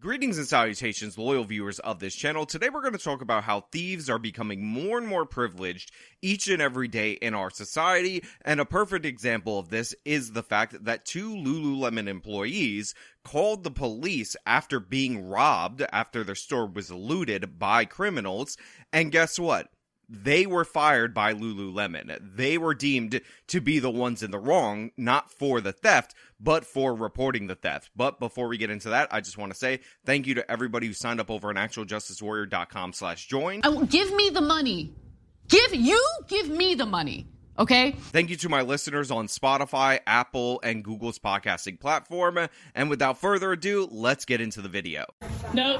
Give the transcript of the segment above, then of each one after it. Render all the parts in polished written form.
Greetings and salutations, loyal viewers of this channel. Today we're going to talk about how thieves are becoming more and more privileged each and every day in our society, and a perfect example of this is the fact that two Lululemon employees called the police after being robbed, after their store was looted by criminals, and guess what? They were fired by Lululemon. They were deemed to be the ones in the wrong, not for the theft, but for reporting the theft. But before we get into that, I just want to say thank you to everybody who signed up over on actualjusticewarrior.com/join. Give me the money. Give me the money. Okay. Thank you to my listeners on Spotify, Apple, and Google's podcasting platform. And without further ado, let's get into the video. No.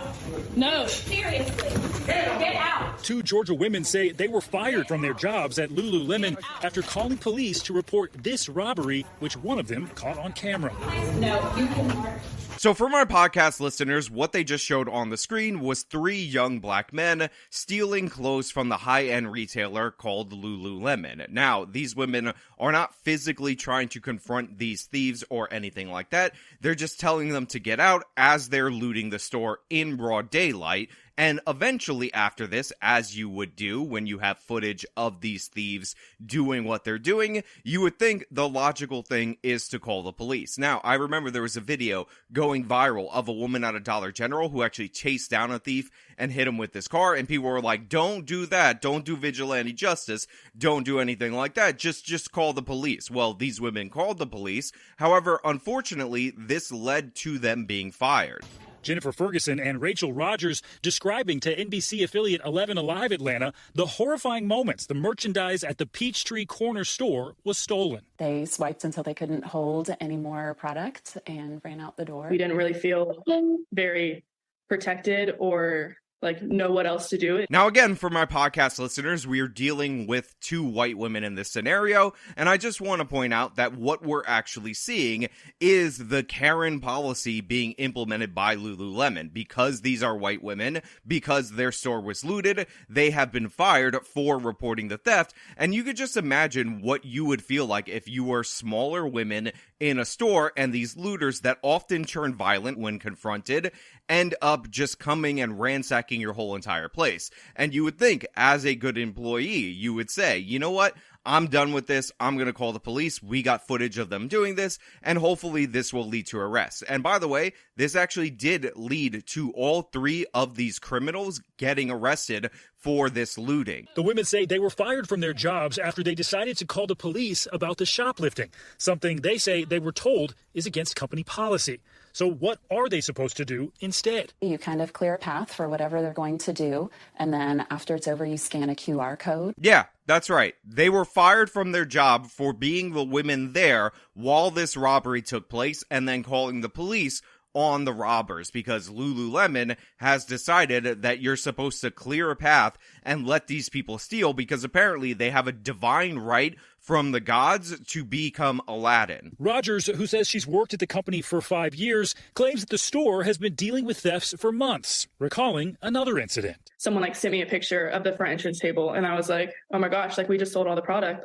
Seriously. Get out. Two Georgia women say they were fired from their jobs at Lululemon after calling police to report this robbery, which one of them caught on camera. No, you can. So for my podcast listeners, what they just showed on the screen was three young black men stealing clothes from the high-end retailer called Lululemon. Now, these women are not physically trying to confront these thieves or anything like that. They're just telling them to get out as they're looting the store in broad daylight. And eventually after this, as you would do when you have footage of these thieves doing what they're doing, you would think the logical thing is to call the police. Now, I remember there was a video going viral of a woman at a Dollar General who actually chased down a thief and hit him with this car, and people were like, don't do that, don't do vigilante justice, don't do anything like that, just call the police. Well, these women called the police. However, unfortunately, this led to them being fired. Jennifer Ferguson and Rachel Rogers describing to NBC affiliate 11 Alive Atlanta the horrifying moments the merchandise at the Peachtree Corner store was stolen. They swiped until they couldn't hold any more product and ran out the door. We didn't really feel very protected or know what else to do. Now again, for my podcast listeners, we are dealing with two white women in this scenario, and I just want to point out that what we're actually seeing is the Karen policy being implemented by Lululemon. Because these are white women, because their store was looted, they have been fired for reporting the theft, and you could just imagine what you would feel like if you were smaller women in a store and these looters that often turn violent when confronted end up just coming and ransacking your whole entire place. And you would think, as a good employee, you would say, you know what? I'm done with this. I'm going to call the police. We got footage of them doing this, and hopefully this will lead to arrests. And by the way, this actually did lead to all three of these criminals getting arrested for this looting. The women say they were fired from their jobs after they decided to call the police about the shoplifting, something they say they were told is against company policy. So what are they supposed to do instead? You kind of clear a path for whatever they're going to do, and then after it's over, you scan a QR code. Yeah, that's right. They were fired from their job for being the women there while this robbery took place and then calling the police on the robbers, because Lululemon has decided that you're supposed to clear a path and let these people steal, because apparently they have a divine right from the gods to become Aladdin. Rogers, who says she's worked at the company for 5 years, claims that the store has been dealing with thefts for months, recalling another incident. Someone sent me a picture of the front entrance table, and I was like, oh my gosh, we just sold all the product,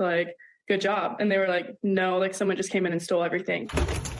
good job. And they were like, no, someone just came in and stole everything.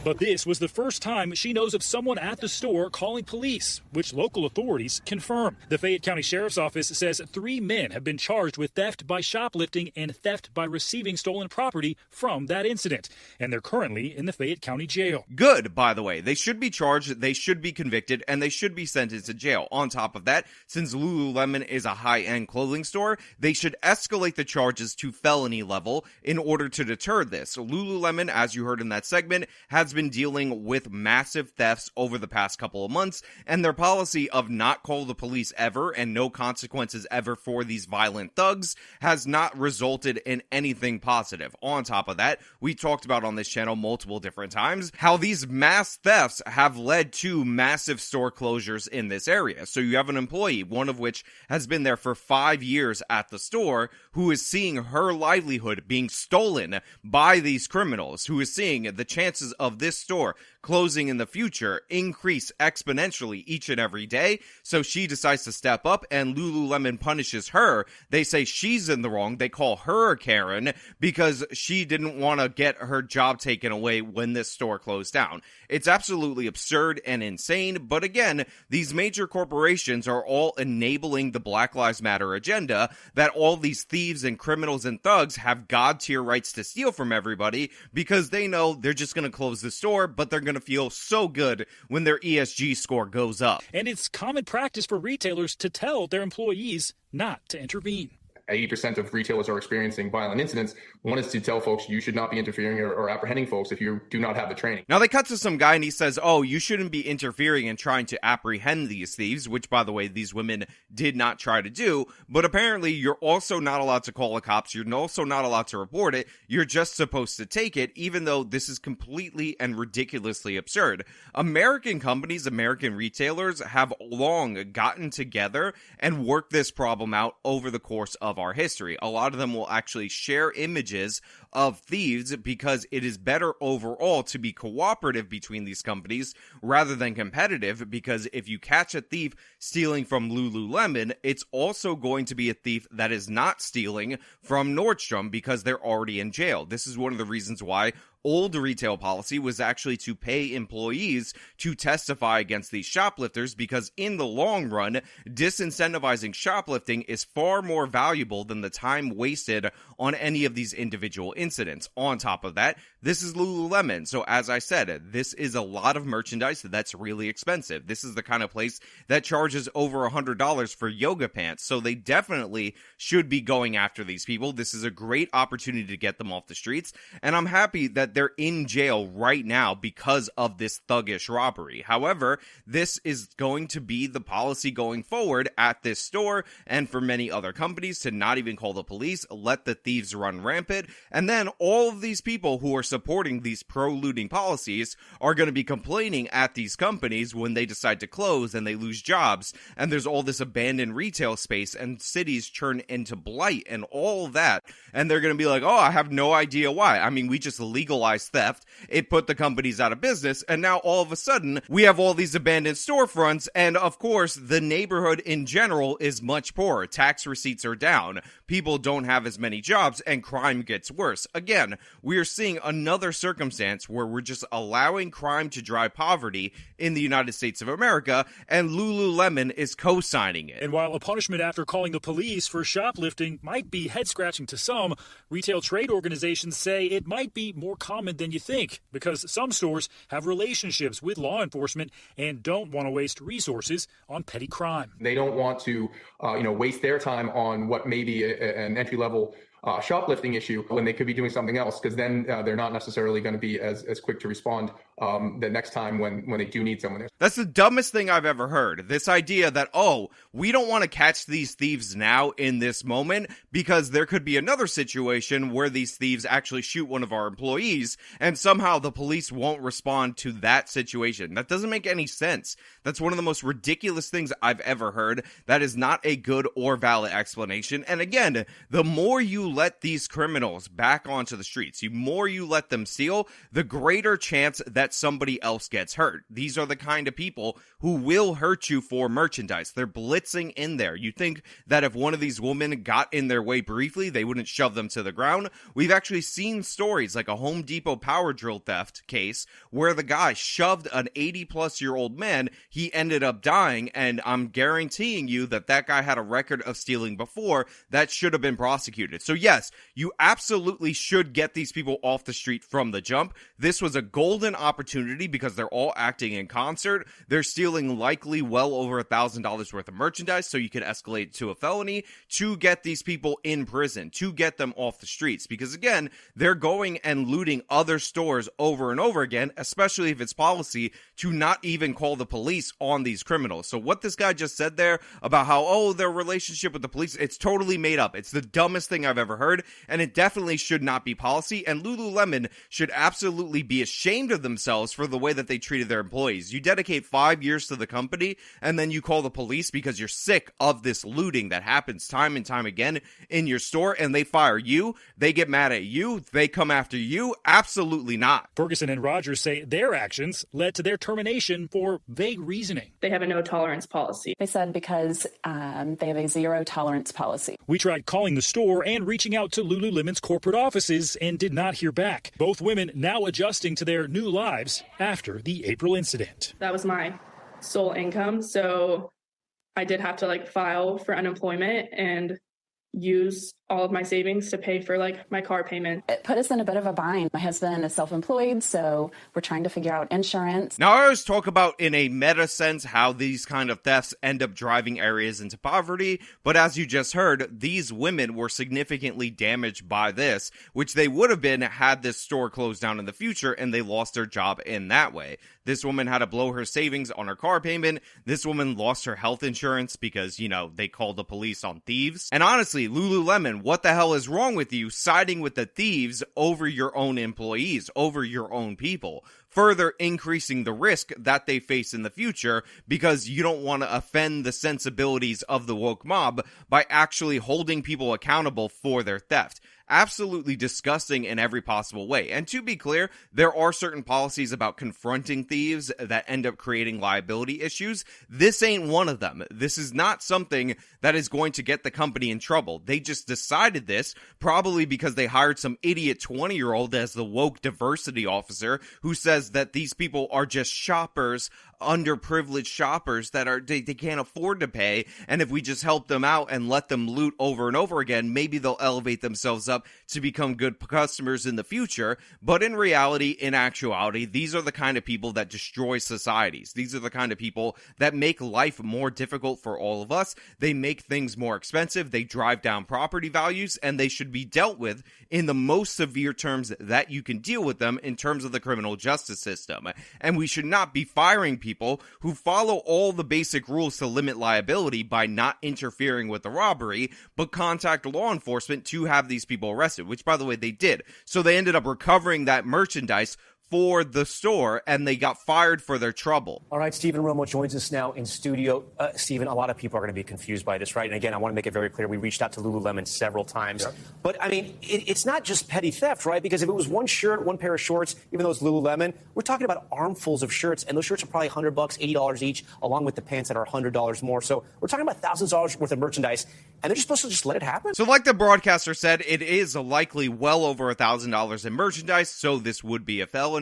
But this was the first time she knows of someone at the store calling police, which local authorities confirm. The Fayette County Sheriff's Office says 3 men have been charged with theft by shoplifting and theft by receiving stolen property from that incident, and they're currently in the Fayette County Jail. Good, by the way. They should be charged, they should be convicted, and they should be sentenced to jail. On top of that, since Lululemon is a high-end clothing store, they should escalate the charges to felony level in order to deter this. Lululemon, as you heard in that segment, has been dealing with massive thefts over the past couple of months, and their policy of not call the police ever and no consequences ever for these violent thugs has not resulted in anything positive. On top of that, we talked about on this channel multiple different times how these mass thefts have led to massive store closures in this area. So you have an employee, one of which has been there for 5 years at the store, who is seeing her livelihood being stolen by these criminals, who is seeing the chances of of this store closing in the future increase exponentially each and every day. So she decides to step up, and Lululemon punishes her. They say she's in the wrong. They call her a Karen because she didn't want to get her job taken away when this store closed down. It's absolutely absurd and insane, but again, these major corporations are all enabling the Black Lives Matter agenda that all these thieves and criminals and thugs have god-tier rights to steal from everybody because they know they're just going to close the store, but they're going to feel so good when their ESG score goes up. And it's common practice for retailers to tell their employees not to intervene. 80% of retailers are experiencing violent incidents. One is to tell folks you should not be interfering or apprehending folks if you do not have the training. Now they cut to some guy and he says, oh, you shouldn't be interfering and trying to apprehend these thieves, which, by the way, these women did not try to do. But apparently you're also not allowed to call the cops. You're also not allowed to report it. You're just supposed to take it, even though this is completely and ridiculously absurd. American companies, American retailers have long gotten together and worked this problem out over the course of our history. A lot of them will actually share images of thieves because it is better overall to be cooperative between these companies rather than competitive, because if you catch a thief stealing from Lululemon, it's also going to be a thief that is not stealing from Nordstrom because they're already in jail. This is one of the reasons why old retail policy was actually to pay employees to testify against these shoplifters, because in the long run, disincentivizing shoplifting is far more valuable than the time wasted on any of these individual incidents. On top of that, this is Lululemon. So as I said, this is a lot of merchandise that's really expensive. This is the kind of place that charges over $100 for yoga pants. So they definitely should be going after these people. This is a great opportunity to get them off the streets. And I'm happy that they're in jail right now because of this thuggish robbery. However, this is going to be the policy going forward at this store and for many other companies, to not even call the police, let the thieves run rampant. And then all of these people who are supporting these pro-looting policies are going to be complaining at these companies when they decide to close and they lose jobs. And there's all this abandoned retail space and cities turn into blight and all that. And they're going to be like, oh, I have no idea why. I mean, we just legalized theft. It put the companies out of business. And now all of a sudden we have all these abandoned storefronts. And of course, the neighborhood in general is much poorer. Tax receipts are down. People don't have as many jobs and crime gets worse. Again, we are seeing another circumstance where we're just allowing crime to drive poverty in the United States of America, and Lululemon is co-signing it. And while a punishment after calling the police for shoplifting might be head-scratching to some, retail trade organizations say it might be more common than you think, because some stores have relationships with law enforcement and don't want to waste resources on petty crime. They don't want to, waste their time on what may be an entry-level shoplifting issue when they could be doing something else, because then they're not necessarily going to be as quick to respond the next time when they do need someone there. That's the dumbest thing I've ever heard. This idea that, oh, we don't want to catch these thieves now in this moment because there could be another situation where these thieves actually shoot one of our employees and somehow the police won't respond to that situation. That doesn't make any sense. That's one of the most ridiculous things I've ever heard. That is not a good or valid explanation. And again, the more you let these criminals back onto the streets, the more you let them steal, the greater chance that somebody else gets hurt. These are the kind of people who will hurt you for merchandise. They're blitzing in there. You think that if one of these women got in their way briefly, they wouldn't shove them to the ground? We've actually seen stories like a Home Depot power drill theft case where the guy shoved an 80-plus-year-old man. He ended up dying, and I'm guaranteeing you that that guy had a record of stealing before that should have been prosecuted. So yes, you absolutely should get these people off the street from the jump. This was a golden opportunity because they're all acting in concert. They're stealing likely well over $1,000 worth of merchandise, so you can escalate it to a felony to get these people in prison, to get them off the streets. Because again, they're going and looting other stores over and over again, especially if it's policy to not even call the police on these criminals. So what this guy just said there about how, oh, their relationship with the police, it's totally made up. It's the dumbest thing I've ever heard, and it definitely should not be policy, and Lululemon should absolutely be ashamed of themselves for the way that they treated their employees. You dedicate 5 years creditors to the company, and then you call the police because you're sick of this looting that happens time and time again in your store, and they fire you, they get mad at you, they come after you? Absolutely not. Ferguson and Rogers say their actions led to their termination for vague reasoning. They have a no tolerance policy. They said because they have a zero tolerance policy. We tried calling the store and reaching out to Lululemon's corporate offices and did not hear back. Both women now adjusting to their new lives after the April incident. That was my sole income, so I did have to file for unemployment and use all of my savings to pay for my car payment. It put us in a bit of a bind. My husband is self-employed, so we're trying to figure out insurance. Now, I always talk about in a meta sense how these kind of thefts end up driving areas into poverty, but as you just heard, these women were significantly damaged by this, which they would have been had this store closed down in the future and they lost their job in that way. This woman had to blow her savings on her car payment. This woman lost her health insurance because, they called the police on thieves. And honestly, Lululemon, what the hell is wrong with you siding with the thieves over your own employees, over your own people, further increasing the risk that they face in the future because you don't want to offend the sensibilities of the woke mob by actually holding people accountable for their theft. Absolutely disgusting in every possible way. And to be clear, there are certain policies about confronting thieves that end up creating liability issues. This ain't one of them. This is not something that is going to get the company in trouble. They just decided this probably because they hired some idiot 20-year-old as the woke diversity officer who says that these people are just shoppers, underprivileged shoppers that they can't afford to pay, and if we just help them out and let them loot over and over again, maybe they'll elevate themselves up to become good customers in the future. But in reality, in actuality, these are the kind of people that destroy societies. These are the kind of people that make life more difficult for all of us. They make things more expensive, they drive down property values, and they should be dealt with in the most severe terms that you can deal with them in terms of the criminal justice system. And we should not be firing people who follow all the basic rules to limit liability by not interfering with the robbery, but contact law enforcement to have these people arrested, which, by the way, they did. So they ended up recovering that merchandise for the store, and they got fired for their trouble. All right, Stephen Romo joins us now in studio. Stephen, a lot of people are going to be confused by this, right? And again, I want to make it very clear, we reached out to Lululemon several times. Yep. But, I mean, it's not just petty theft, right? Because if it was one shirt, one pair of shorts, even though it's Lululemon, we're talking about armfuls of shirts, and those shirts are probably $100, $80 each, along with the pants that are $100 more. So we're talking about thousands of dollars worth of merchandise, and they're just supposed to just let it happen? So like the broadcaster said, it is likely well over $1,000 in merchandise, so this would be a felony.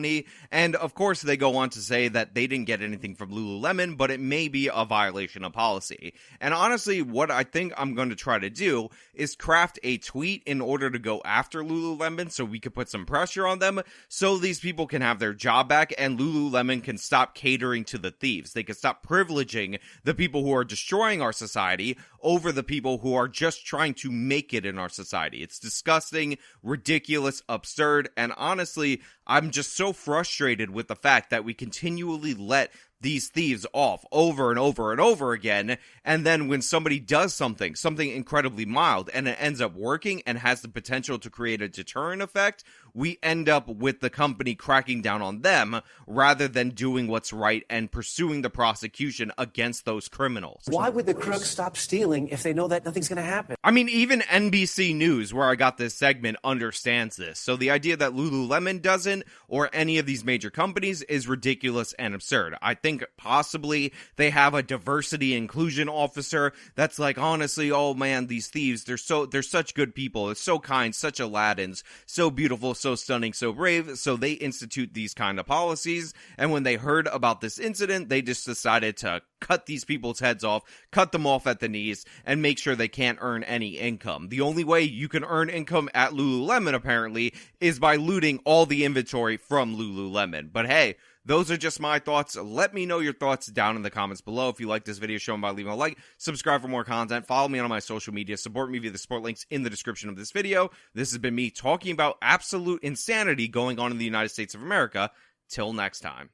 And of course, they go on to say that they didn't get anything from Lululemon, but it may be a violation of policy. And honestly, what I think I'm going to try to do is craft a tweet in order to go after Lululemon so we could put some pressure on them so these people can have their job back and Lululemon can stop catering to the thieves. They can stop privileging the people who are destroying our society over the people who are just trying to make it in our society. It's disgusting, ridiculous, absurd, and honestly, I'm just so frustrated with the fact that we continually let these thieves off over and over and over again, and then when somebody does something incredibly mild, and it ends up working and has the potential to create a deterrent effect, we end up with the company cracking down on them rather than doing what's right and pursuing the prosecution against those criminals. Why would the crooks stop stealing if they know that nothing's going to happen? I mean, even NBC News, where I got this segment, understands this. So the idea that Lululemon doesn't, or any of these major companies, is ridiculous and absurd. I think possibly they have a diversity inclusion officer that's like, honestly, oh man, these thieves, they're such good people, they're so kind, such Aladdins, so beautiful, so stunning, so brave. So they institute these kind of policies, and when they heard about this incident, they just decided to cut these people's heads off, cut them off at the knees, and make sure they can't earn any income. The only way you can earn income at Lululemon, apparently, is by looting all the inventory from Lululemon. But hey, those are just my thoughts. Let me know your thoughts down in the comments below. If you like this video, show them by leaving a like, subscribe for more content, follow me on my social media, support me via the support links in the description of this video. This has been me talking about absolute insanity going on in the United States of America. Till next time.